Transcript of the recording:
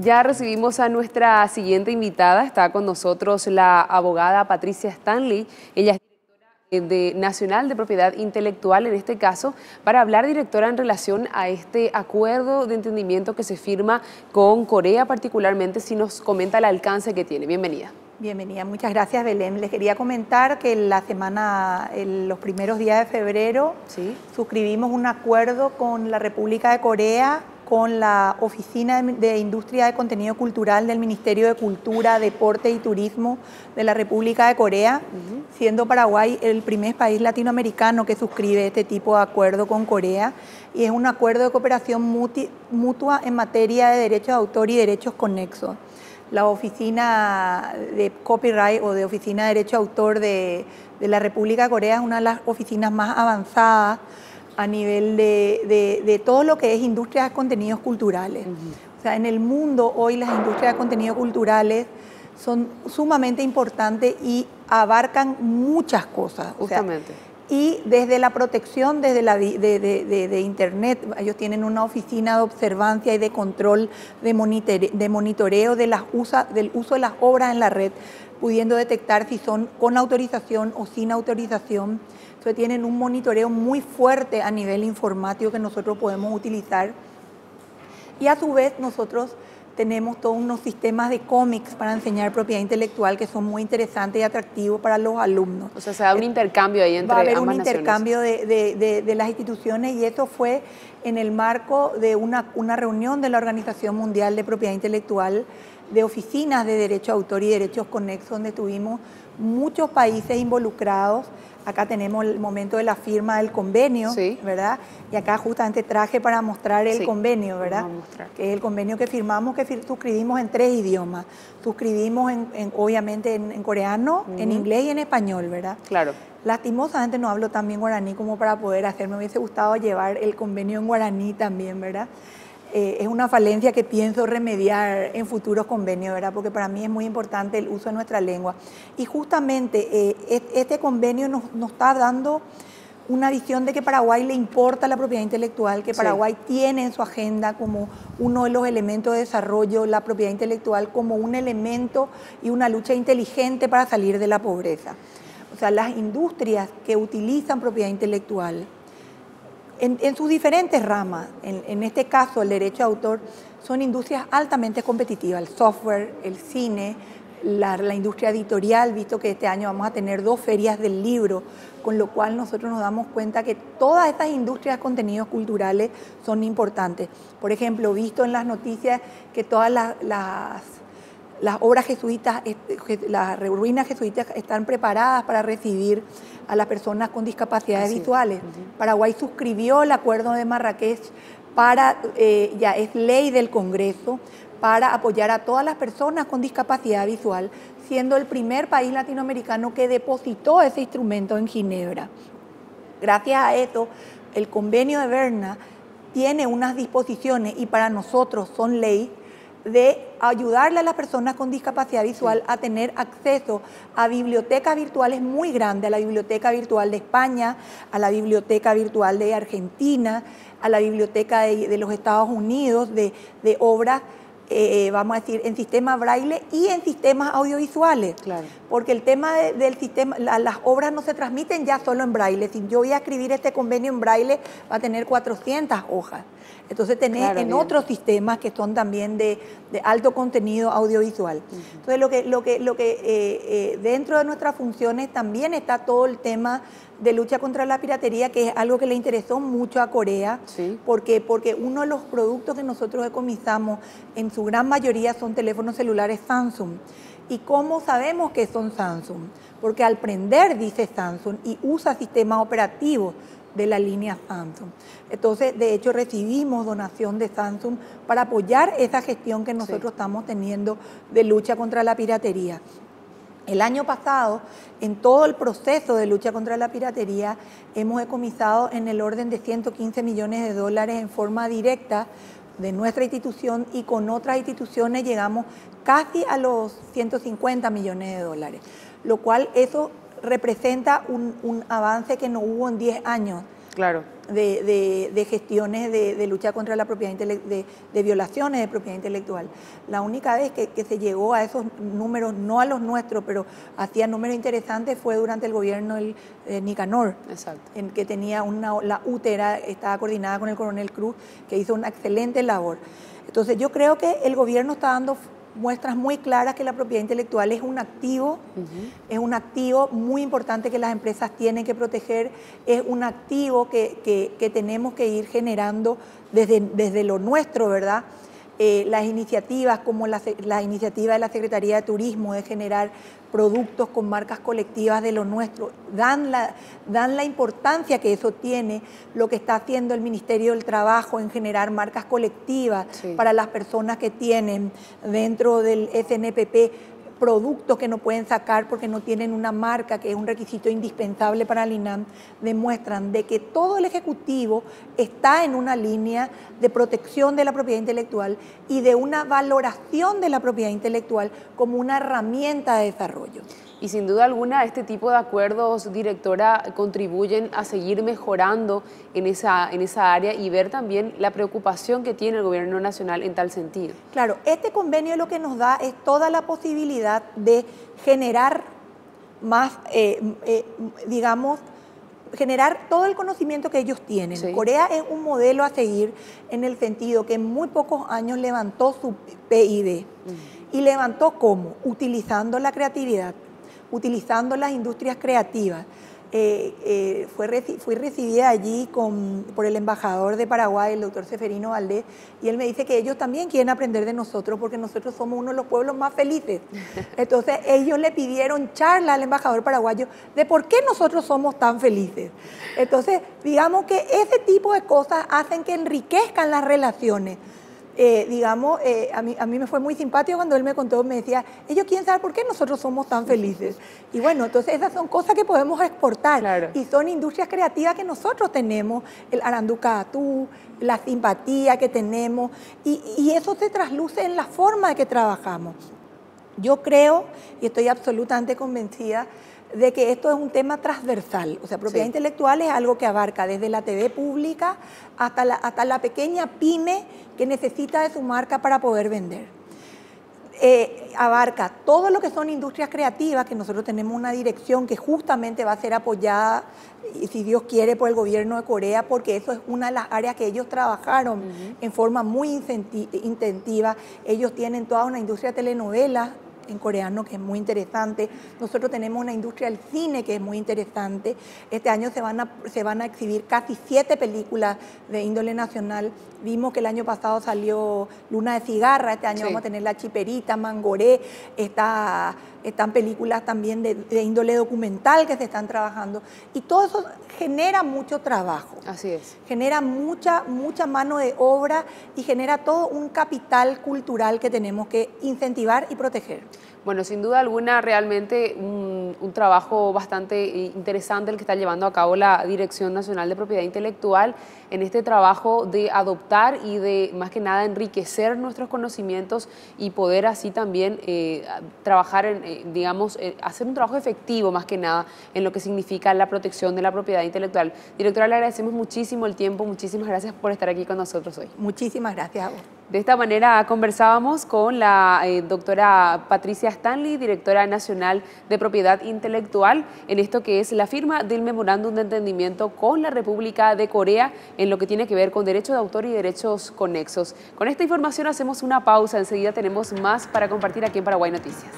Ya recibimos a nuestra siguiente invitada. Está con nosotros la abogada Patricia Stanley. Ella es directora Nacional de Propiedad Intelectual, en este caso, para hablar, directora, en relación a este acuerdo de entendimiento que se firma con Corea, particularmente si nos comenta el alcance que tiene. Bienvenida. Bienvenida, muchas gracias, Belén. Les quería comentar que los primeros días de febrero, suscribimos un acuerdo con la República de Corea, con la Oficina de Industria de Contenido Cultural del Ministerio de Cultura, Deporte y Turismo de la República de Corea, siendo Paraguay el primer país latinoamericano que suscribe este tipo de acuerdo con Corea, y es un acuerdo de cooperación mutua en materia de derechos de autor y derechos conexos. La Oficina de Copyright o de Oficina de Derecho de Autor de la República de Corea es una de las oficinas más avanzadas a nivel de todo lo que es industria de contenidos culturales. O sea, en el mundo hoy las industrias de contenidos culturales son sumamente importantes y abarcan muchas cosas. Justamente. Y desde la protección de Internet, ellos tienen una oficina de observancia y de control, de monitoreo del uso de las obras en la red, pudiendo detectar si son con autorización o sin autorización. Entonces tienen un monitoreo muy fuerte a nivel informático que nosotros podemos utilizar. Y a su vez nosotros tenemos todos unos sistemas de cómics para enseñar propiedad intelectual que son muy interesantes y atractivos para los alumnos. O sea, se da un intercambio ahí entre ambas naciones. Va a haber un intercambio de las instituciones, y eso fue en el marco de una reunión de la Organización Mundial de Propiedad Intelectual, de oficinas de derecho de autor y derechos conexos, donde tuvimos muchos países involucrados. Acá tenemos el momento de la firma del convenio, ¿verdad? Y acá justamente traje para mostrar el convenio, ¿verdad? Que es el convenio que firmamos, que suscribimos en 3 idiomas. Suscribimos obviamente en coreano, en inglés y en español, ¿verdad? Claro. Lastimosamente no hablo tan bien guaraní como para poder hacer. Me hubiese gustado llevar el convenio en guaraní también, ¿verdad? Es una falencia que pienso remediar en futuros convenios, ¿verdad? Porque para mí es muy importante el uso de nuestra lengua. Y justamente este convenio nos está dando una visión de que Paraguay le importa la propiedad intelectual, que Paraguay tiene en su agenda como uno de los elementos de desarrollo la propiedad intelectual como un elemento y una lucha inteligente para salir de la pobreza. O sea, las industrias que utilizan propiedad intelectual en sus diferentes ramas, en este caso el derecho de autor, son industrias altamente competitivas, el software, el cine, la industria editorial, visto que este año vamos a tener 2 ferias del libro, con lo cual nosotros nos damos cuenta que todas estas industrias de contenidos culturales son importantes. Por ejemplo, visto en las noticias que todas las obras jesuitas, las ruinas jesuitas están preparadas para recibir a las personas con discapacidades visuales. Paraguay suscribió el Acuerdo de Marrakech ya es ley del Congreso, para apoyar a todas las personas con discapacidad visual, siendo el primer país latinoamericano que depositó ese instrumento en Ginebra. Gracias a esto, el convenio de Berna tiene unas disposiciones, y para nosotros son ley, de ayudarle a las personas con discapacidad visual a tener acceso a bibliotecas virtuales muy grandes, a la Biblioteca Virtual de España, a la Biblioteca Virtual de Argentina, a la Biblioteca de los Estados Unidos, de obras, vamos a decir, en sistema braille y en sistemas audiovisuales. Claro. Porque el tema del sistema, las obras no se transmiten ya solo en braille. Si yo voy a escribir este convenio en braille, va a tener 400 hojas. Entonces tenés en otros sistemas que son también de alto contenido audiovisual. Entonces lo que dentro de nuestras funciones también está todo el tema de lucha contra la piratería, que es algo que le interesó mucho a Corea, porque uno de los productos que nosotros decomisamos en su gran mayoría son teléfonos celulares Samsung. ¿Y cómo sabemos que son Samsung? Porque al prender dice Samsung y usa sistemas operativos de la línea Samsung. Entonces, de hecho, recibimos donación de Samsung para apoyar esa gestión que nosotros estamos teniendo de lucha contra la piratería. El año pasado, en todo el proceso de lucha contra la piratería, hemos decomisado en el orden de 115 millones de dólares en forma directa de nuestra institución, y con otras instituciones llegamos casi a los 150 millones de dólares, lo cual eso representa un avance que no hubo en 10 años Claro. de gestiones de lucha contra la propiedad intelectual, de violaciones de propiedad intelectual. La única vez que se llegó a esos números, no a los nuestros, pero hacía números interesantes, fue durante el gobierno de Nicanor. Exacto. En que tenía la UTERA, estaba coordinada con el coronel Cruz, que hizo una excelente labor. Entonces yo creo que el gobierno está dando muestras muy claras que la propiedad intelectual es un activo, es un activo muy importante que las empresas tienen que proteger, es un activo que tenemos que ir generando desde lo nuestro, ¿verdad? Las iniciativas como la iniciativa de la Secretaría de Turismo de generar productos con marcas colectivas de lo nuestro, dan la importancia que eso tiene, lo que está haciendo el Ministerio del Trabajo en generar marcas colectivas para las personas que tienen dentro del SNPP productos que no pueden sacar porque no tienen una marca, que es un requisito indispensable para el INAM, demuestran de que todo el Ejecutivo está en una línea de protección de la propiedad intelectual y de una valoración de la propiedad intelectual como una herramienta de desarrollo. Y sin duda alguna este tipo de acuerdos, directora, contribuyen a seguir mejorando en esa área y ver también la preocupación que tiene el gobierno nacional en tal sentido. Claro, este convenio lo que nos da es toda la posibilidad de generar más, digamos, generar todo el conocimiento que ellos tienen. Sí. Corea es un modelo a seguir en el sentido que en muy pocos años levantó su PIB. ¿Y levantó cómo? Utilizando la creatividad, utilizando las industrias creativas. Fui recibida allí por el embajador de Paraguay, el doctor Seferino Valdés, y él me dice que ellos también quieren aprender de nosotros porque nosotros somos uno de los pueblos más felices. Entonces ellos le pidieron charla al embajador paraguayo de por qué nosotros somos tan felices. Entonces, digamos que ese tipo de cosas hacen que enriquezcan las relaciones. A mí me fue muy simpático cuando él me contó, me decía, ellos quieren saber por qué nosotros somos tan felices. Y bueno, entonces esas son cosas que podemos exportar. Claro. Y son industrias creativas que nosotros tenemos, el aranducatú, la simpatía que tenemos, y eso se trasluce en la forma de que trabajamos. Yo creo, y estoy absolutamente convencida, de que esto es un tema transversal. O sea, propiedad intelectual es algo que abarca desde la TV pública hasta la pequeña pyme que necesita de su marca para poder vender. Abarca todo lo que son industrias creativas, que nosotros tenemos una dirección que justamente va a ser apoyada, y si Dios quiere, por el gobierno de Corea, porque eso es una de las áreas que ellos trabajaron en forma muy intensiva. Ellos tienen toda una industria de telenovelas en coreano que es muy interesante. Nosotros tenemos una industria del cine que es muy interesante. Este año se van a exhibir casi 7 películas de índole nacional. Vimos que el año pasado salió Luna de Cigarra, este año vamos a tener La Chiperita, Mangoré, están películas también de índole documental que se están trabajando. Y todo eso genera mucho trabajo. Así es. Genera mucha mano de obra y genera todo un capital cultural que tenemos que incentivar y proteger. Bueno, sin duda alguna, realmente un trabajo bastante interesante el que está llevando a cabo la Dirección Nacional de Propiedad Intelectual en este trabajo de adoptar y de, más que nada, enriquecer nuestros conocimientos y poder así también trabajar hacer un trabajo efectivo, más que nada, en lo que significa la protección de la propiedad intelectual. Directora, le agradecemos muchísimo el tiempo, muchísimas gracias por estar aquí con nosotros hoy. Muchísimas gracias a vos. De esta manera conversábamos con la doctora Patricia Stanley, directora nacional de Propiedad Intelectual, en esto que es la firma del memorándum de entendimiento con la República de Corea en lo que tiene que ver con derecho de autor y derechos conexos. Con esta información hacemos una pausa, enseguida tenemos más para compartir aquí en Paraguay Noticias.